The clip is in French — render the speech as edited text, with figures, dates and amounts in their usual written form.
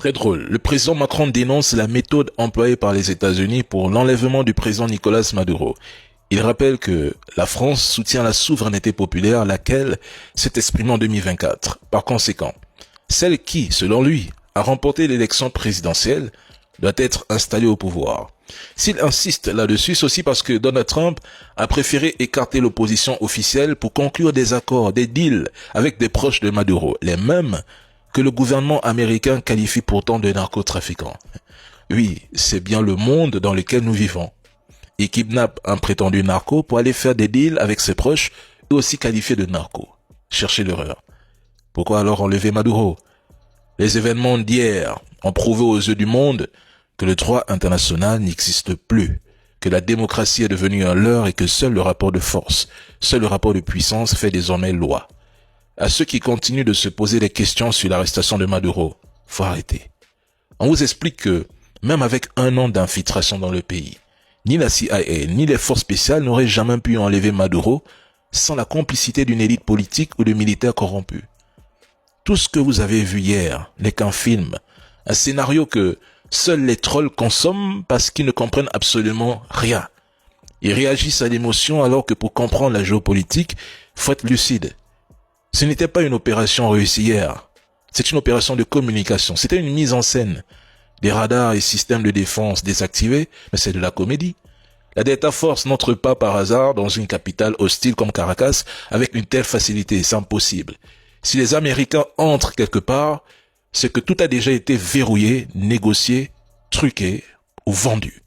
Très drôle. Le président Macron dénonce la méthode employée par les États-Unis pour l'enlèvement du président Nicolás Maduro. Il rappelle que la France soutient la souveraineté populaire, laquelle s'est exprimée en 2024. Par conséquent, celle qui, selon lui, a remporté l'élection présidentielle doit être installée au pouvoir. S'il insiste là-dessus, c'est aussi parce que Donald Trump a préféré écarter l'opposition officielle pour conclure des accords, des deals avec des proches de Maduro, les mêmes que le gouvernement américain qualifie pourtant de narcotrafiquants. Oui, c'est bien le monde dans lequel nous vivons. Il kidnappe un prétendu narco pour aller faire des deals avec ses proches et aussi qualifié de narco. Cherchez l'erreur. Pourquoi alors enlever Maduro? Les événements d'hier ont prouvé aux yeux du monde que le droit international n'existe plus, que la démocratie est devenue un leurre et que seul le rapport de force, seul le rapport de puissance fait désormais loi. À ceux qui continuent de se poser des questions sur l'arrestation de Maduro, faut arrêter. On vous explique que, même avec un an d'infiltration dans le pays, ni la CIA, ni les forces spéciales n'auraient jamais pu enlever Maduro sans la complicité d'une élite politique ou de militaires corrompus. Tout ce que vous avez vu hier n'est qu'un film, un scénario que seuls les trolls consomment parce qu'ils ne comprennent absolument rien. Ils réagissent à l'émotion alors que pour comprendre la géopolitique, faut être lucide. Ce n'était pas une opération réussie hier. C'est une opération de communication. C'était une mise en scène. Des radars et systèmes de défense désactivés, mais c'est de la comédie. La Delta Force n'entre pas par hasard dans une capitale hostile comme Caracas avec une telle facilité. C'est impossible. Si les Américains entrent quelque part, c'est que tout a déjà été verrouillé, négocié, truqué ou vendu.